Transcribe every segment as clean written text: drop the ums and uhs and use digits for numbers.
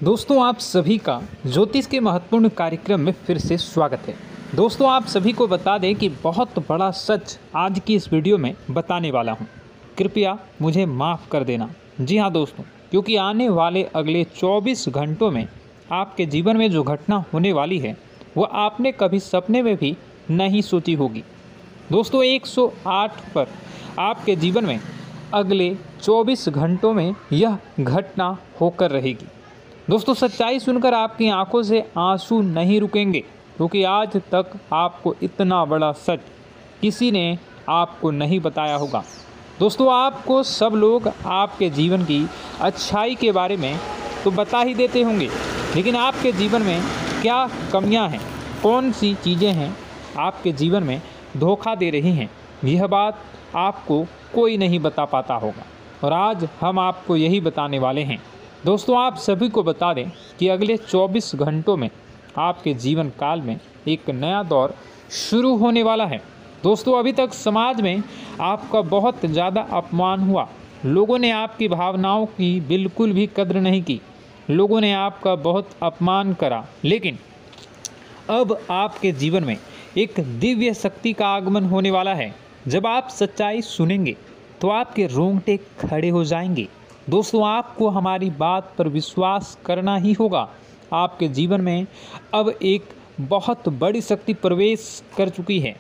दोस्तों, आप सभी का ज्योतिष के महत्वपूर्ण कार्यक्रम में फिर से स्वागत है। दोस्तों, आप सभी को बता दें कि बहुत बड़ा सच आज की इस वीडियो में बताने वाला हूं। कृपया मुझे माफ़ कर देना। जी हाँ दोस्तों, क्योंकि आने वाले अगले 24 घंटों में आपके जीवन में जो घटना होने वाली है वह आपने कभी सपने में भी नहीं सोची होगी। दोस्तों, 108 पर आपके जीवन में अगले 24 घंटों में यह घटना होकर रहेगी। दोस्तों, सच्चाई सुनकर आपकी आंखों से आंसू नहीं रुकेंगे, क्योंकि आज तक आपको इतना बड़ा सच किसी ने आपको नहीं बताया होगा। दोस्तों, आपको सब लोग आपके जीवन की अच्छाई के बारे में तो बता ही देते होंगे, लेकिन आपके जीवन में क्या कमियां हैं, कौन सी चीज़ें हैं आपके जीवन में धोखा दे रही हैं, यह बात आपको कोई नहीं बता पाता होगा। और आज हम आपको यही बताने वाले हैं। दोस्तों, आप सभी को बता दें कि अगले 24 घंटों में आपके जीवन काल में एक नया दौर शुरू होने वाला है। दोस्तों, अभी तक समाज में आपका बहुत ज़्यादा अपमान हुआ। लोगों ने आपकी भावनाओं की बिल्कुल भी कद्र नहीं की। लोगों ने आपका बहुत अपमान करा, लेकिन अब आपके जीवन में एक दिव्य शक्ति का आगमन होने वाला है। जब आप सच्चाई सुनेंगे तो आपके रोंगटे खड़े हो जाएंगे। दोस्तों, आपको हमारी बात पर विश्वास करना ही होगा। आपके जीवन में अब एक बहुत बड़ी शक्ति प्रवेश कर चुकी है।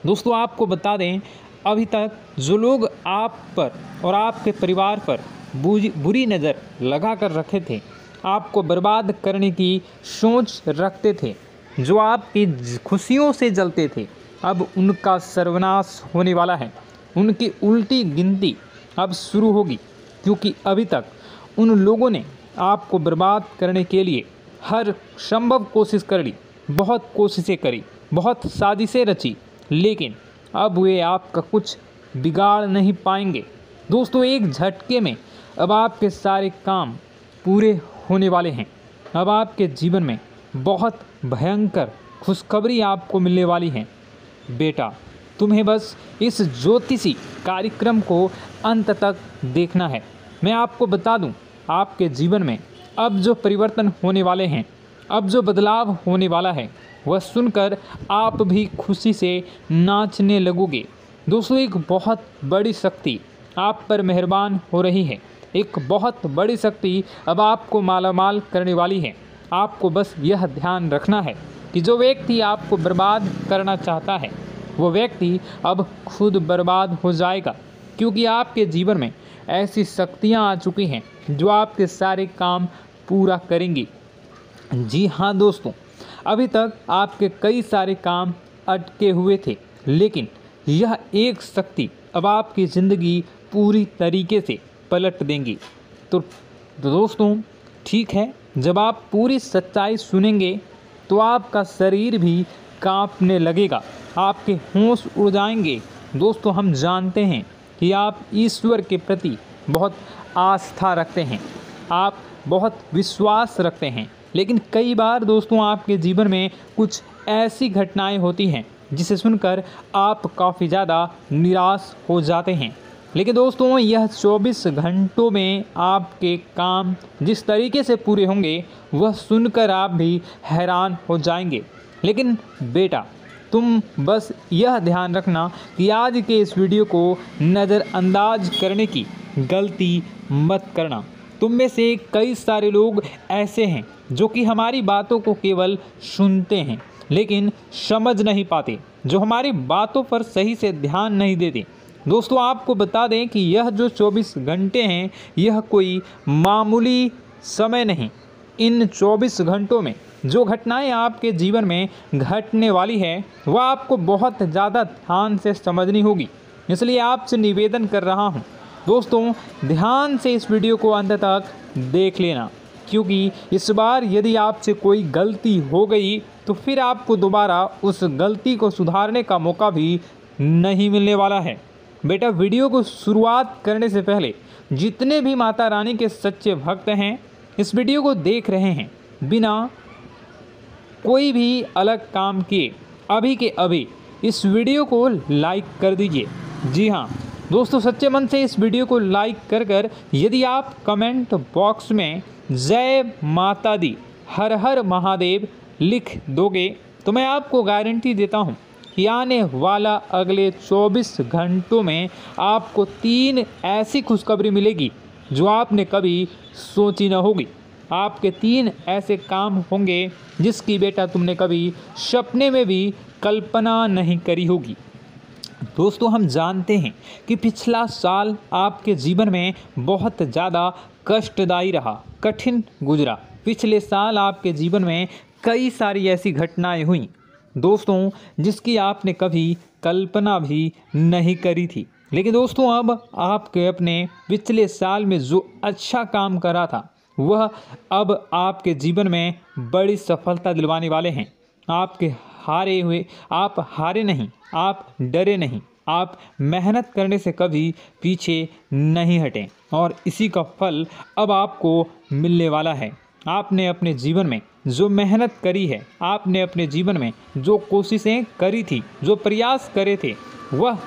दोस्तों, आपको बता दें, अभी तक जो लोग आप पर और आपके परिवार पर बुरी नज़र लगा कर रखे थे, आपको बर्बाद करने की सोच रखते थे, जो आपकी खुशियों से जलते थे, अब उनका सर्वनाश होने वाला है। उनकी उल्टी गिनती अब शुरू होगी, क्योंकि अभी तक उन लोगों ने आपको बर्बाद करने के लिए हर संभव कोशिश कर ली, बहुत कोशिशें करी, बहुत साजिशें रची, लेकिन अब वे आपका कुछ बिगाड़ नहीं पाएंगे। दोस्तों, एक झटके में अब आपके सारे काम पूरे होने वाले हैं। अब आपके जीवन में बहुत भयंकर खुशखबरी आपको मिलने वाली है। बेटा, तुम्हें बस इस ज्योतिषी कार्यक्रम को अंत तक देखना है। मैं आपको बता दूं, आपके जीवन में अब जो परिवर्तन होने वाले हैं, अब जो बदलाव होने वाला है, वह सुनकर आप भी खुशी से नाचने लगोगे। दोस्तों, एक बहुत बड़ी शक्ति आप पर मेहरबान हो रही है। एक बहुत बड़ी शक्ति अब आपको मालामाल करने वाली है। आपको बस यह ध्यान रखना है कि जो व्यक्ति आपको बर्बाद करना चाहता है, वो व्यक्ति अब खुद बर्बाद हो जाएगा, क्योंकि आपके जीवन में ऐसी शक्तियाँ आ चुकी हैं जो आपके सारे काम पूरा करेंगी। जी हाँ दोस्तों, अभी तक आपके कई सारे काम अटके हुए थे, लेकिन यह एक शक्ति अब आपकी ज़िंदगी पूरी तरीके से पलट देंगी। तो दोस्तों, ठीक है, जब आप पूरी सच्चाई सुनेंगे तो आपका शरीर भी कांपने लगेगा, आपके होश उड़ जाएंगे। दोस्तों, हम जानते हैं कि आप ईश्वर के प्रति बहुत आस्था रखते हैं, आप बहुत विश्वास रखते हैं, लेकिन कई बार दोस्तों आपके जीवन में कुछ ऐसी घटनाएं होती हैं जिसे सुनकर आप काफ़ी ज़्यादा निराश हो जाते हैं। लेकिन दोस्तों, यह 24 घंटों में आपके काम जिस तरीके से पूरे होंगे, वह सुनकर आप भी हैरान हो जाएंगे। लेकिन बेटा, तुम बस यह ध्यान रखना कि आज के इस वीडियो को नज़रअंदाज करने की गलती मत करना। तुम में से कई सारे लोग ऐसे हैं जो कि हमारी बातों को केवल सुनते हैं, लेकिन समझ नहीं पाते, जो हमारी बातों पर सही से ध्यान नहीं देते। दोस्तों, आपको बता दें कि यह जो 24 घंटे हैं, यह कोई मामूली समय नहीं। इन 24 घंटों में जो घटनाएं आपके जीवन में घटने वाली है, वह आपको बहुत ज़्यादा ध्यान से समझनी होगी। इसलिए आपसे निवेदन कर रहा हूं, दोस्तों, ध्यान से इस वीडियो को अंत तक देख लेना, क्योंकि इस बार यदि आपसे कोई गलती हो गई तो फिर आपको दोबारा उस गलती को सुधारने का मौका भी नहीं मिलने वाला है। बेटा, वीडियो को शुरुआत करने से पहले जितने भी माता रानी के सच्चे भक्त हैं, इस वीडियो को देख रहे हैं, बिना कोई भी अलग काम किए अभी के अभी इस वीडियो को लाइक कर दीजिए। जी हाँ दोस्तों, सच्चे मन से इस वीडियो को लाइक कर यदि आप कमेंट बॉक्स में जय माता दी, हर हर महादेव लिख दोगे तो मैं आपको गारंटी देता हूँ कि आने वाला अगले 24 घंटों में आपको 3 ऐसी खुशखबरी मिलेगी जो आपने कभी सोची न होगी। आपके 3 ऐसे काम होंगे जिसकी बेटा तुमने कभी सपने में भी कल्पना नहीं करी होगी। दोस्तों, हम जानते हैं कि पिछला साल आपके जीवन में बहुत ज़्यादा कष्टदायी रहा, कठिन गुजरा। पिछले साल आपके जीवन में कई सारी ऐसी घटनाएं हुई दोस्तों जिसकी आपने कभी कल्पना भी नहीं करी थी। लेकिन दोस्तों, अब आपके अपने पिछले साल में जो अच्छा काम करा था वह अब आपके जीवन में बड़ी सफलता दिलवाने वाले हैं। आप हारे नहीं, आप डरे नहीं, आप मेहनत करने से कभी पीछे नहीं हटें और इसी का फल अब आपको मिलने वाला है। आपने अपने जीवन में जो मेहनत करी है, आपने अपने जीवन में जो कोशिशें करी थी, जो प्रयास करे थे, वह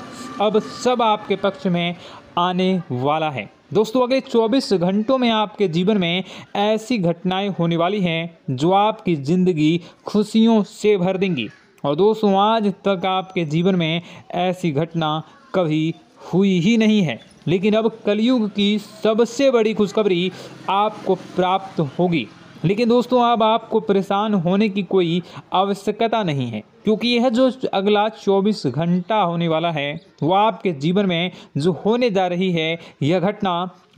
अब सब आपके पक्ष में आने वाला है। दोस्तों, अगले 24 घंटों में आपके जीवन में ऐसी घटनाएं होने वाली हैं जो आपकी ज़िंदगी खुशियों से भर देंगी। और दोस्तों, आज तक आपके जीवन में ऐसी घटना कभी हुई ही नहीं है, लेकिन अब कलयुग की सबसे बड़ी खुशखबरी आपको प्राप्त होगी। लेकिन दोस्तों, अब आपको परेशान होने की कोई आवश्यकता नहीं है, क्योंकि यह जो अगला 24 घंटा होने वाला है वो आपके जीवन में जो होने जा रही है यह घटना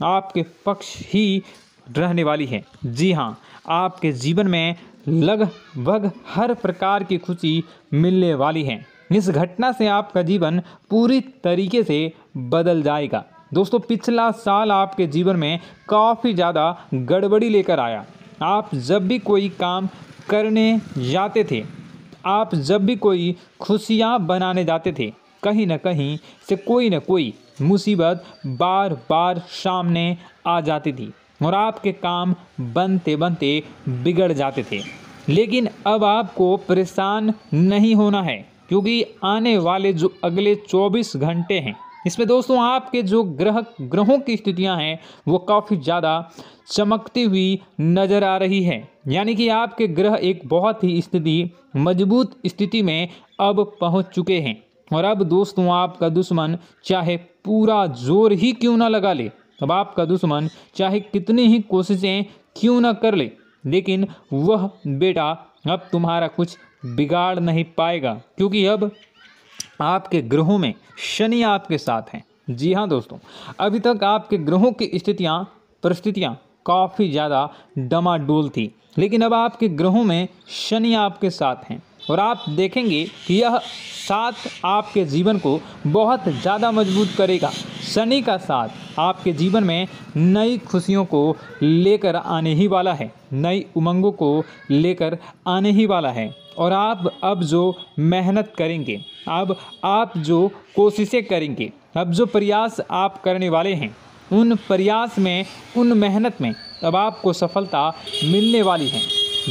आपके पक्ष ही रहने वाली है। जी हाँ, आपके जीवन में लगभग हर प्रकार की खुशी मिलने वाली है। इस घटना से आपका जीवन पूरी तरीके से बदल जाएगा। दोस्तों, पिछला साल आपके जीवन में काफ़ी ज़्यादा गड़बड़ी लेकर आया। आप जब भी कोई काम करने जाते थे, आप जब भी कोई खुशियाँ बनाने जाते थे, कहीं न कहीं से कोई न कोई मुसीबत बार बार सामने आ जाती थी और आपके काम बनते बनते बिगड़ जाते थे। लेकिन अब आपको परेशान नहीं होना है, क्योंकि आने वाले जो अगले 24 घंटे हैं इसमें दोस्तों आपके जो ग्रहों की स्थितियां हैं वो काफ़ी ज़्यादा चमकती हुई नज़र आ रही है। यानी कि आपके ग्रह एक बहुत ही मजबूत स्थिति में अब पहुंच चुके हैं। और अब दोस्तों, आपका दुश्मन चाहे पूरा जोर ही क्यों ना लगा ले, अब आपका दुश्मन चाहे कितनी ही कोशिशें क्यों ना कर ले, लेकिन वह बेटा अब तुम्हारा कुछ बिगाड़ नहीं पाएगा, क्योंकि अब आपके ग्रहों में शनि आपके साथ हैं। जी हाँ दोस्तों, अभी तक आपके ग्रहों की परिस्थितियाँ काफ़ी ज़्यादा डमाडोल थी, लेकिन अब आपके ग्रहों में शनि आपके साथ हैं और आप देखेंगे कि यह साथ आपके जीवन को बहुत ज़्यादा मजबूत करेगा। शनि का साथ आपके जीवन में नई खुशियों को लेकर आने ही वाला है, नई उमंगों को लेकर आने ही वाला है। और आप अब जो मेहनत करेंगे, अब आप जो कोशिशें करेंगे, अब जो प्रयास आप करने वाले हैं, उन प्रयास में, उन मेहनत में अब आपको सफलता मिलने वाली है।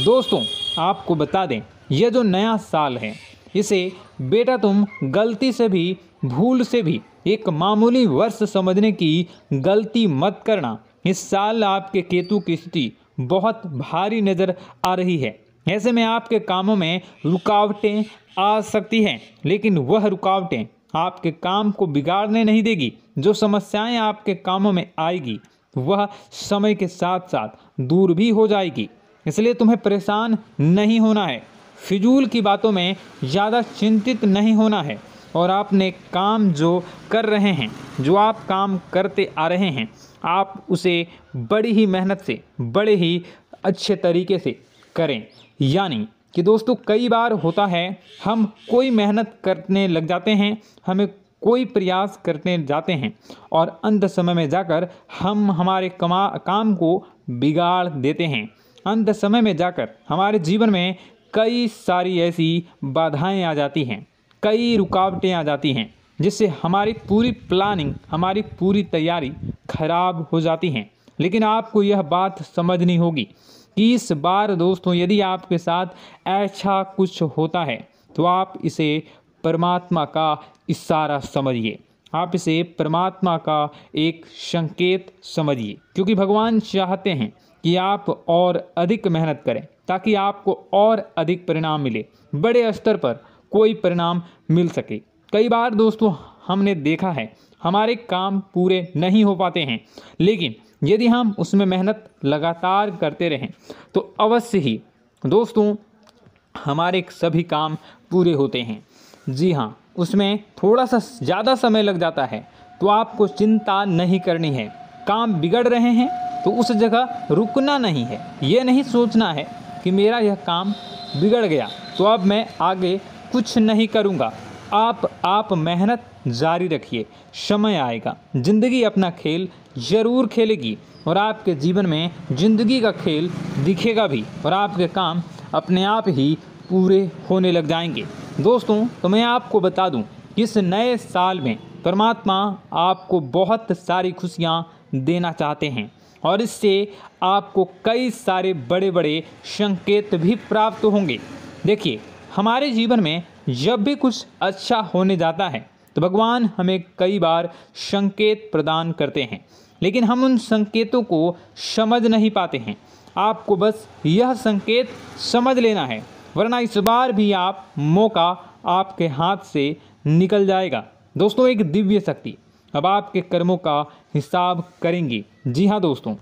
दोस्तों, आपको बता दें, यह जो नया साल है इसे बेटा तुम गलती से भी, भूल से भी एक मामूली वर्ष समझने की गलती मत करना। इस साल आपके केतु की स्थिति बहुत भारी नज़र आ रही है। ऐसे में आपके कामों में रुकावटें आ सकती हैं, लेकिन वह रुकावटें आपके काम को बिगाड़ने नहीं देगी। जो समस्याएं आपके कामों में आएगी वह समय के साथ साथ दूर भी हो जाएगी। इसलिए तुम्हें परेशान नहीं होना है, फिजूल की बातों में ज़्यादा चिंतित नहीं होना है और आपने काम जो कर रहे हैं, जो आप काम करते आ रहे हैं, आप उसे बड़ी ही मेहनत से, बड़े ही अच्छे तरीके से करें। यानी कि दोस्तों, कई बार होता है हम कोई मेहनत करने लग जाते हैं, हमें कोई प्रयास करने जाते हैं और अंत समय में जाकर हम हमारे काम को बिगाड़ देते हैं। अंत समय में जाकर हमारे जीवन में कई सारी ऐसी बाधाएं आ जाती हैं, कई रुकावटें आ जाती हैं, जिससे हमारी पूरी प्लानिंग, हमारी पूरी तैयारी खराब हो जाती हैं। लेकिन आपको यह बात समझनी होगी कि इस बार दोस्तों, यदि आपके साथ ऐसा कुछ होता है तो आप इसे परमात्मा का इशारा समझिए, आप इसे परमात्मा का एक संकेत समझिए, क्योंकि भगवान चाहते हैं कि आप और अधिक मेहनत करें ताकि आपको और अधिक परिणाम मिले, बड़े स्तर पर कोई परिणाम मिल सके। कई बार दोस्तों हमने देखा है हमारे काम पूरे नहीं हो पाते हैं, लेकिन यदि हम उसमें मेहनत लगातार करते रहें तो अवश्य ही दोस्तों हमारे सभी काम पूरे होते हैं। जी हाँ, उसमें थोड़ा सा ज़्यादा समय लग जाता है तो आपको चिंता नहीं करनी है। काम बिगड़ रहे हैं तो उस जगह रुकना नहीं है, ये नहीं सोचना है कि मेरा यह काम बिगड़ गया तो अब मैं आगे कुछ नहीं करूँगा। आप मेहनत जारी रखिए, समय आएगा, ज़िंदगी अपना खेल ज़रूर खेलेगी और आपके जीवन में ज़िंदगी का खेल दिखेगा भी और आपके काम अपने आप ही पूरे होने लग जाएंगे। दोस्तों तो मैं आपको बता दूं कि इस नए साल में परमात्मा आपको बहुत सारी खुशियां देना चाहते हैं और इससे आपको कई सारे बड़े बड़े संकेत भी प्राप्त होंगे। देखिए, हमारे जीवन में जब भी कुछ अच्छा होने जाता है तो भगवान हमें कई बार संकेत प्रदान करते हैं, लेकिन हम उन संकेतों को समझ नहीं पाते हैं। आपको बस यह संकेत समझ लेना है, वरना इस बार भी मौका आपके हाथ से निकल जाएगा। दोस्तों, एक दिव्य शक्ति अब आपके कर्मों का हिसाब करेंगी। जी हाँ दोस्तों,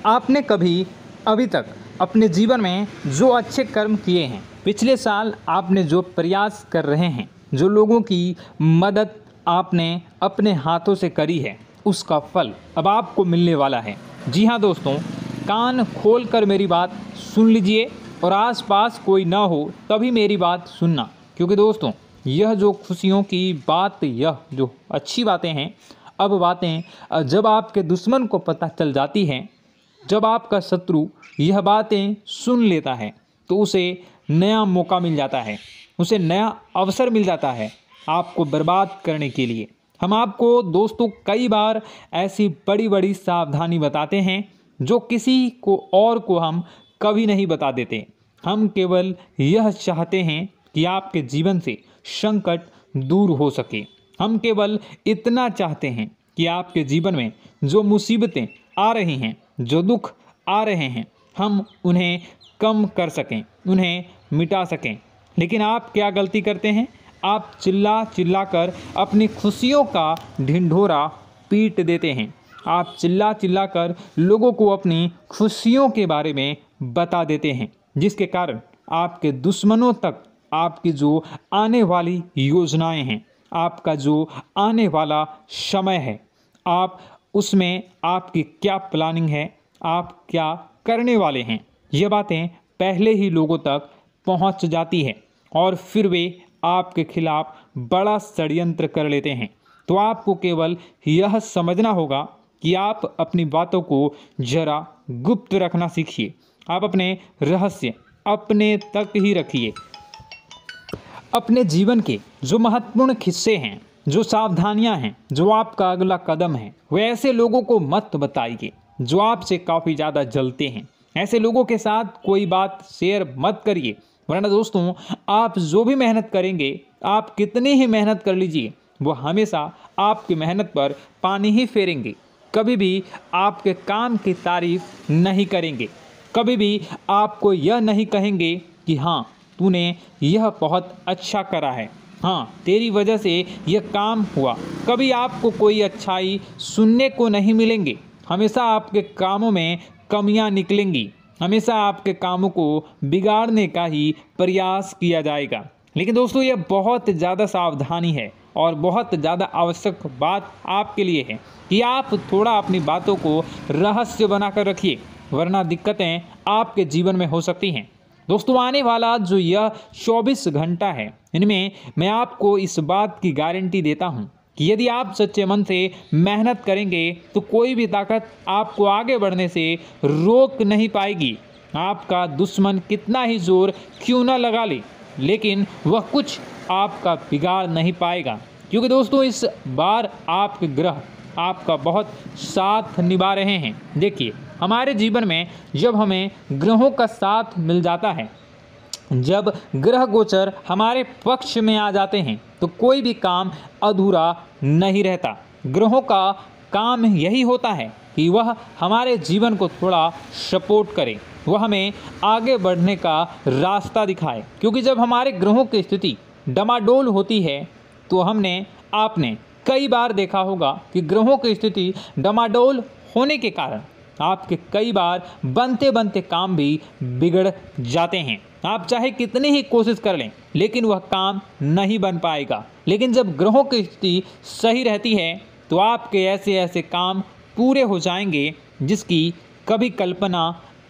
आपने कभी अभी तक अपने जीवन में जो अच्छे कर्म किए हैं, पिछले साल आपने जो प्रयास कर रहे हैं, जो लोगों की मदद आपने अपने हाथों से करी है, उसका फल अब आपको मिलने वाला है। जी हाँ दोस्तों, कान खोलकर मेरी बात सुन लीजिए और आसपास कोई ना हो तभी मेरी बात सुनना, क्योंकि दोस्तों यह जो खुशियों की बात, यह जो अच्छी बातें हैं, अब बातें जब आपके दुश्मन को पता चल जाती हैं, जब आपका शत्रु यह बातें सुन लेता है तो उसे नया मौका मिल जाता है, उसे नया अवसर मिल जाता है आपको बर्बाद करने के लिए। हम आपको दोस्तों कई बार ऐसी बड़ी बड़ी सावधानी बताते हैं जो किसी को और को हम कभी नहीं बता देते। हम केवल यह चाहते हैं कि आपके जीवन से संकट दूर हो सके। हम केवल इतना चाहते हैं कि आपके जीवन में जो मुसीबतें आ रही हैं, जो दुख आ रहे हैं, हम उन्हें कम कर सकें, उन्हें मिटा सकें। लेकिन आप क्या गलती करते हैं? आप चिल्ला चिल्ला कर अपनी खुशियों का ढिंढोरा पीट देते हैं। आप चिल्ला चिल्ला कर लोगों को अपनी खुशियों के बारे में बता देते हैं, जिसके कारण आपके दुश्मनों तक आपकी जो आने वाली योजनाएं हैं, आपका जो आने वाला समय है, आप उसमें आपकी क्या प्लानिंग है, आप क्या करने वाले हैं, ये बातें पहले ही लोगों तक पहुंच जाती है और फिर वे आपके खिलाफ बड़ा षड्यंत्र कर लेते हैं। तो आपको केवल यह समझना होगा कि आप अपनी बातों को जरा गुप्त रखना सीखिए। आप अपने रहस्य अपने तक ही रखिए। अपने जीवन के जो महत्वपूर्ण किस्से हैं, जो सावधानियां हैं, जो आपका अगला कदम है, वो ऐसे लोगों को मत बताइए जो आपसे काफ़ी ज़्यादा जलते हैं। ऐसे लोगों के साथ कोई बात शेयर मत करिए, वरना दोस्तों आप जो भी मेहनत करेंगे, आप कितनी ही मेहनत कर लीजिए, वो हमेशा आपकी मेहनत पर पानी ही फेरेंगे। कभी भी आपके काम की तारीफ नहीं करेंगे, कभी भी आपको यह नहीं कहेंगे कि हाँ तूने यह बहुत अच्छा करा है, हाँ तेरी वजह से यह काम हुआ। कभी आपको कोई अच्छाई सुनने को नहीं मिलेंगे। हमेशा आपके कामों में कमियां निकलेंगी, हमेशा आपके कामों को बिगाड़ने का ही प्रयास किया जाएगा। लेकिन दोस्तों यह बहुत ज़्यादा सावधानी है और बहुत ज़्यादा आवश्यक बात आपके लिए है कि आप थोड़ा अपनी बातों को रहस्य बनाकर रखिए, वरना दिक्कतें आपके जीवन में हो सकती हैं। दोस्तों आने वाला जो यह 24 घंटा है, इनमें मैं आपको इस बात की गारंटी देता हूँ कि यदि आप सच्चे मन से मेहनत करेंगे तो कोई भी ताकत आपको आगे बढ़ने से रोक नहीं पाएगी। आपका दुश्मन कितना ही जोर क्यों न लगा ले, लेकिन वह कुछ आपका बिगाड़ नहीं पाएगा, क्योंकि दोस्तों इस बार आपके ग्रह आपका बहुत साथ निभा रहे हैं। देखिए, हमारे जीवन में जब हमें ग्रहों का साथ मिल जाता है, जब ग्रह गोचर हमारे पक्ष में आ जाते हैं, तो कोई भी काम अधूरा नहीं रहता। ग्रहों का काम यही होता है कि वह हमारे जीवन को थोड़ा सपोर्ट करे, वह हमें आगे बढ़ने का रास्ता दिखाए। क्योंकि जब हमारे ग्रहों की स्थिति डमाडोल होती है तो आपने कई बार देखा होगा कि ग्रहों की स्थिति डमाडोल होने के कारण आपके कई बार बनते बनते काम भी बिगड़ जाते हैं। आप चाहे कितनी ही कोशिश कर लें लेकिन वह काम नहीं बन पाएगा। लेकिन जब ग्रहों की स्थिति सही रहती है तो आपके ऐसे ऐसे काम पूरे हो जाएंगे जिसकी कभी कल्पना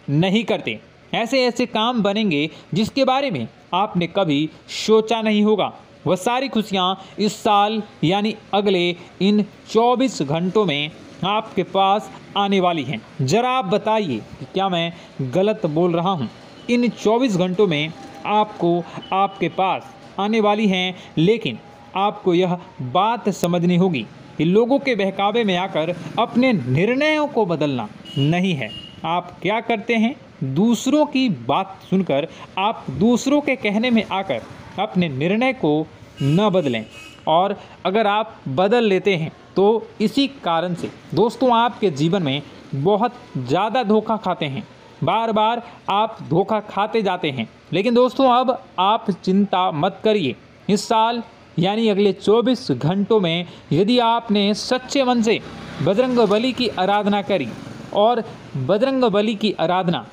नहीं करते। ऐसे ऐसे काम बनेंगे जिसके बारे में आपने कभी सोचा नहीं होगा। वह सारी खुशियाँ इस साल यानी अगले इन 24 घंटों में आपके पास आने वाली हैं। ज़रा आप बताइए कि क्या मैं गलत बोल रहा हूँ? इन 24 घंटों में आपको आपके पास आने वाली हैं, लेकिन आपको यह बात समझनी होगी कि लोगों के बहकावे में आकर अपने निर्णयों को बदलना नहीं है। आप क्या करते हैं? दूसरों की बात सुनकर आप दूसरों के कहने में आकर अपने निर्णय को न बदलें, और अगर आप बदल लेते हैं तो इसी कारण से दोस्तों आपके जीवन में बहुत ज़्यादा धोखा खाते हैं। बार बार आप धोखा खाते जाते हैं। लेकिन दोस्तों अब आप चिंता मत करिए। इस साल यानी अगले 24 घंटों में यदि आपने सच्चे मन से बजरंगबली की आराधना करी, और बजरंगबली की आराधना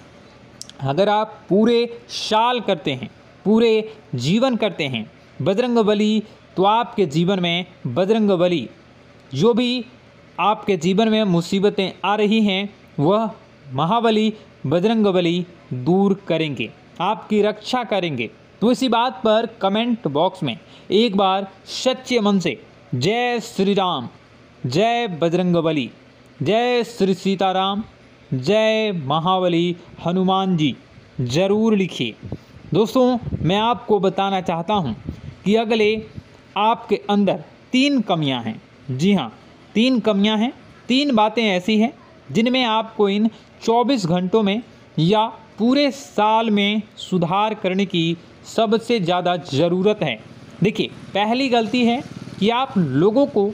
अगर आप पूरे साल करते हैं, पूरे जीवन करते हैं बजरंगबली, तो आपके जीवन में बजरंगबली जो भी आपके जीवन में मुसीबतें आ रही हैं वह महाबली बजरंगबली दूर करेंगे, आपकी रक्षा करेंगे। तो इसी बात पर कमेंट बॉक्स में एक बार सच्चे मन से जय श्री राम, जय बजरंगबली, जय श्री सीताराम, जय महाबली हनुमान जी ज़रूर लिखिए। दोस्तों मैं आपको बताना चाहता हूं कि अगले आपके अंदर 3 कमियां हैं। जी हाँ, 3 कमियां हैं, 3 बातें ऐसी हैं जिनमें आपको इन 24 घंटों में या पूरे साल में सुधार करने की सबसे ज़्यादा ज़रूरत है। देखिए, पहली गलती है कि आप लोगों को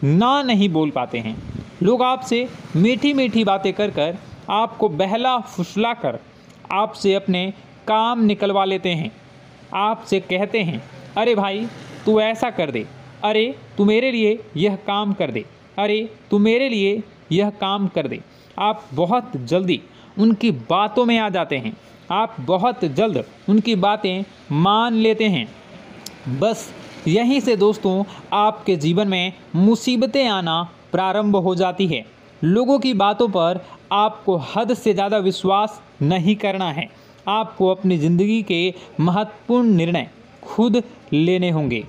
ना नहीं बोल पाते हैं। लोग आपसे मीठी मीठी बातें कर कर आपको बहला फुसला कर आपसे अपने काम निकलवा लेते हैं। आपसे कहते हैं, अरे भाई तू ऐसा कर दे, अरे तू मेरे लिए यह काम कर दे, अरे तू मेरे लिए यह काम कर दे। आप बहुत जल्दी उनकी बातों में आ जाते हैं, आप बहुत जल्द उनकी बातें मान लेते हैं। बस यहीं से दोस्तों आपके जीवन में मुसीबतें आना प्रारंभ हो जाती है। लोगों की बातों पर आपको हद से ज़्यादा विश्वास नहीं करना है। आपको अपनी ज़िंदगी के महत्वपूर्ण निर्णय खुद लेने होंगे।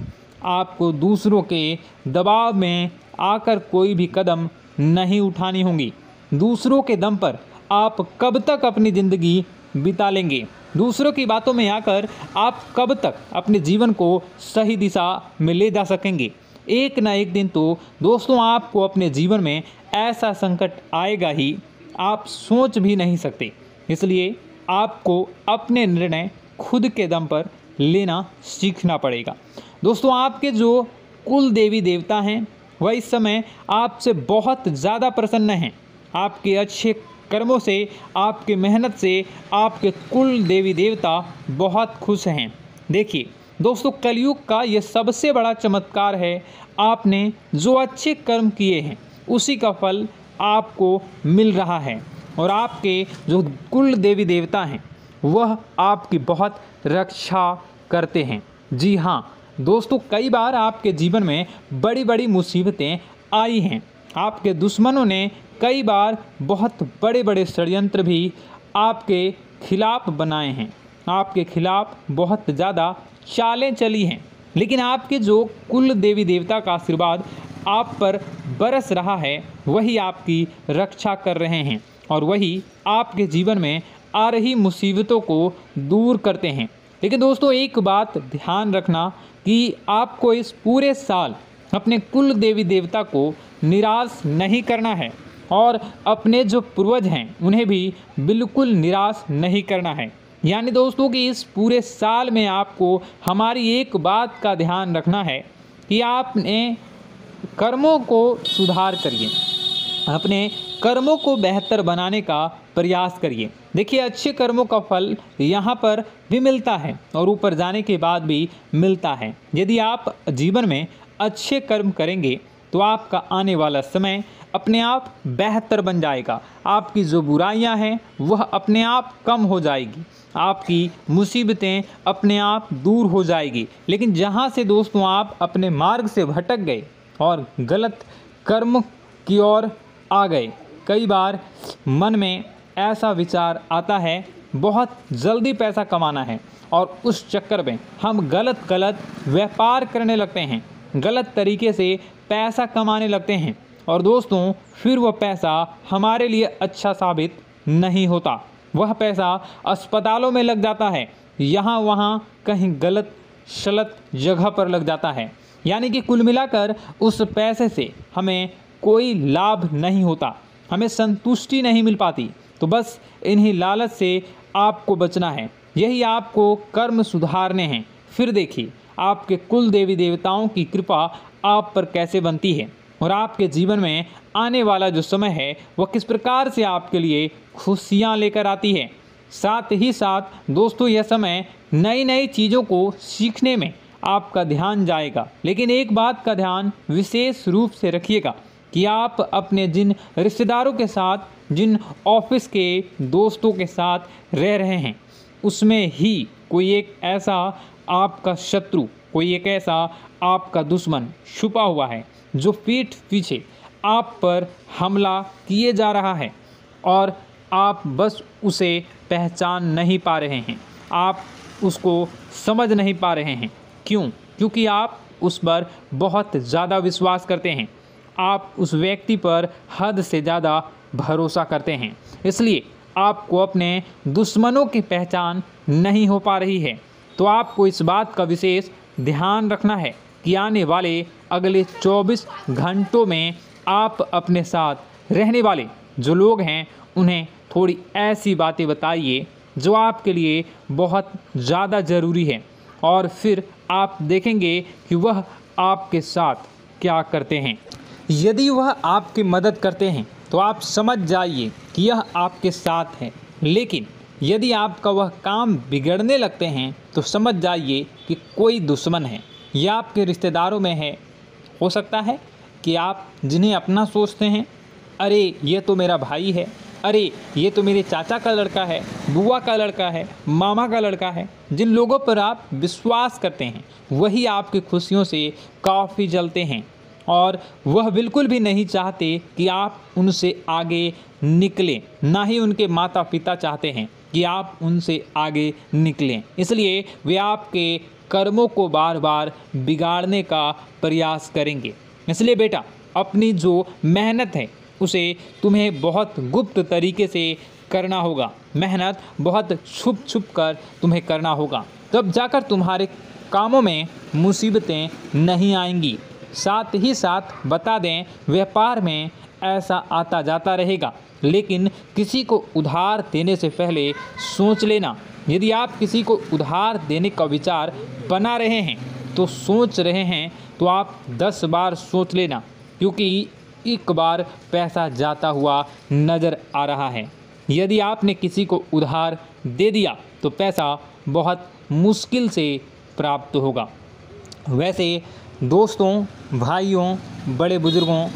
आपको दूसरों के दबाव में आकर कोई भी कदम नहीं उठानी होंगी। दूसरों के दम पर आप कब तक अपनी ज़िंदगी बिता लेंगे? दूसरों की बातों में आकर आप कब तक अपने जीवन को सही दिशा में ले जा सकेंगे? एक ना एक दिन तो दोस्तों आपको अपने जीवन में ऐसा संकट आएगा ही, आप सोच भी नहीं सकते। इसलिए आपको अपने निर्णय खुद के दम पर लेना सीखना पड़ेगा। दोस्तों आपके जो कुल देवी देवता हैं वह इस समय आपसे बहुत ज़्यादा प्रसन्न हैं। आपके अच्छे कर्मों से, आपके मेहनत से आपके कुल देवी देवता बहुत खुश हैं। देखिए दोस्तों, कलयुग का ये सबसे बड़ा चमत्कार है। आपने जो अच्छे कर्म किए हैं उसी का फल आपको मिल रहा है, और आपके जो कुल देवी देवता हैं वह आपकी बहुत रक्षा करते हैं। जी हाँ दोस्तों, कई बार आपके जीवन में बड़ी बड़ी मुसीबतें आई हैं। आपके दुश्मनों ने कई बार बहुत बड़े बड़े षड्यंत्र भी आपके खिलाफ बनाए हैं, आपके खिलाफ बहुत ज़्यादा चालें चली हैं। लेकिन आपके जो कुल देवी देवता का आशीर्वाद आप पर बरस रहा है वही आपकी रक्षा कर रहे हैं, और वही आपके जीवन में आ रही मुसीबतों को दूर करते हैं। लेकिन दोस्तों एक बात ध्यान रखना कि आपको इस पूरे साल अपने कुल देवी देवता को निराश नहीं करना है, और अपने जो पूर्वज हैं उन्हें भी बिल्कुल निराश नहीं करना है। यानी दोस्तों कि इस पूरे साल में आपको हमारी एक बात का ध्यान रखना है कि आपने कर्मों को सुधार करिए, अपने कर्मों को बेहतर बनाने का प्रयास करिए। देखिए, अच्छे कर्मों का फल यहाँ पर भी मिलता है और ऊपर जाने के बाद भी मिलता है। यदि आप जीवन में अच्छे कर्म करेंगे तो आपका आने वाला समय अपने आप बेहतर बन जाएगा। आपकी जो बुराइयां हैं वह अपने आप कम हो जाएगी, आपकी मुसीबतें अपने आप दूर हो जाएगी। लेकिन जहां से दोस्तों आप अपने मार्ग से भटक गए और गलत कर्म की ओर आ गए, कई बार मन में ऐसा विचार आता है बहुत जल्दी पैसा कमाना है और उस चक्कर में हम गलत व्यापार करने लगते हैं, गलत तरीके से पैसा कमाने लगते हैं और दोस्तों फिर वह पैसा हमारे लिए अच्छा साबित नहीं होता। वह पैसा अस्पतालों में लग जाता है, यहाँ वहाँ कहीं गलत शलत जगह पर लग जाता है। यानी कि कुल मिलाकर उस पैसे से हमें कोई लाभ नहीं होता, हमें संतुष्टि नहीं मिल पाती। तो बस इन्हीं लालच से आपको बचना है, यही आपको कर्म सुधारने हैं। फिर देखिए आपके कुल देवी देवताओं की कृपा आप पर कैसे बनती है और आपके जीवन में आने वाला जो समय है वह किस प्रकार से आपके लिए खुशियाँ लेकर आती है। साथ ही साथ दोस्तों यह समय नई नई चीज़ों को सीखने में आपका ध्यान जाएगा। लेकिन एक बात का ध्यान विशेष रूप से रखिएगा कि आप अपने जिन रिश्तेदारों के साथ, जिन ऑफिस के दोस्तों के साथ रह रहे हैं, उसमें ही कोई एक ऐसा आपका शत्रु, कोई एक ऐसा आपका दुश्मन छुपा हुआ है जो पीठ पीछे आप पर हमला किए जा रहा है और आप बस उसे पहचान नहीं पा रहे हैं, आप उसको समझ नहीं पा रहे हैं। क्यों? क्योंकि आप उस पर बहुत ज़्यादा विश्वास करते हैं, आप उस व्यक्ति पर हद से ज़्यादा भरोसा करते हैं, इसलिए आपको अपने दुश्मनों की पहचान नहीं हो पा रही है। तो आपको इस बात का विशेष ध्यान रखना है कि आने वाले अगले 24 घंटों में आप अपने साथ रहने वाले जो लोग हैं उन्हें थोड़ी ऐसी बातें बताइए जो आपके लिए बहुत ज़्यादा ज़रूरी है और फिर आप देखेंगे कि वह आपके साथ क्या करते हैं। यदि वह आपकी मदद करते हैं तो आप समझ जाइए कि यह आपके साथ है, लेकिन यदि आपका वह काम बिगड़ने लगते हैं तो समझ जाइए कि कोई दुश्मन है या आपके रिश्तेदारों में है। हो सकता है कि आप जिन्हें अपना सोचते हैं, अरे ये तो मेरा भाई है, अरे ये तो मेरे चाचा का लड़का है, बुआ का लड़का है, मामा का लड़का है, जिन लोगों पर आप विश्वास करते हैं वही आपकी खुशियों से काफ़ी जलते हैं और वह बिल्कुल भी नहीं चाहते कि आप उनसे आगे निकलें, ना ही उनके माता पिता चाहते हैं कि आप उनसे आगे निकलें। इसलिए वे आपके कर्मों को बार बार बिगाड़ने का प्रयास करेंगे। इसलिए बेटा, अपनी जो मेहनत है उसे तुम्हें बहुत गुप्त तरीके से करना होगा, मेहनत बहुत छुप छुप कर तुम्हें करना होगा, तब जाकर तुम्हारे कामों में मुसीबतें नहीं आएंगी। साथ ही साथ बता दें, व्यापार में ऐसा आता जाता रहेगा, लेकिन किसी को उधार देने से पहले सोच लेना। यदि आप किसी को उधार देने का विचार बना रहे हैं तो सोच रहे हैं तो आप 10 बार सोच लेना, क्योंकि एक बार पैसा जाता हुआ नज़र आ रहा है। यदि आपने किसी को उधार दे दिया तो पैसा बहुत मुश्किल से प्राप्त होगा। वैसे दोस्तों, भाइयों, बड़े बुजुर्गों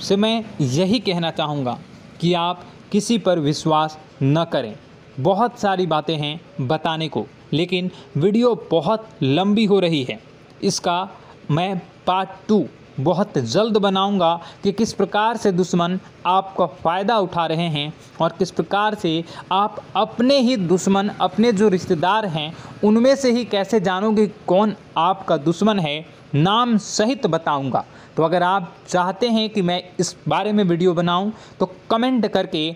से मैं यही कहना चाहूँगा कि आप किसी पर विश्वास न करें। बहुत सारी बातें हैं बताने को, लेकिन वीडियो बहुत लंबी हो रही है। इसका मैं पार्ट 2 बहुत जल्द बनाऊंगा कि किस प्रकार से दुश्मन आपका फ़ायदा उठा रहे हैं और किस प्रकार से आप अपने ही दुश्मन, अपने जो रिश्तेदार हैं उनमें से ही कैसे जानोगे कौन आपका दुश्मन है, नाम सहित बताऊंगा। तो अगर आप चाहते हैं कि मैं इस बारे में वीडियो बनाऊं तो कमेंट करके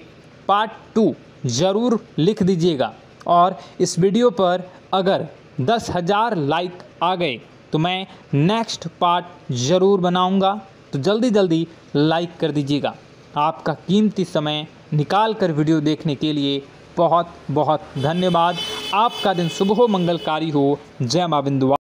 पार्ट 2 ज़रूर लिख दीजिएगा। और इस वीडियो पर अगर 10,000 लाइक आ गए तो मैं नेक्स्ट पार्ट ज़रूर बनाऊंगा। तो जल्दी लाइक कर दीजिएगा। आपका कीमती समय निकाल कर वीडियो देखने के लिए बहुत बहुत धन्यवाद। आपका दिन शुभ हो, मंगलकारी हो। जय मां बिंदु।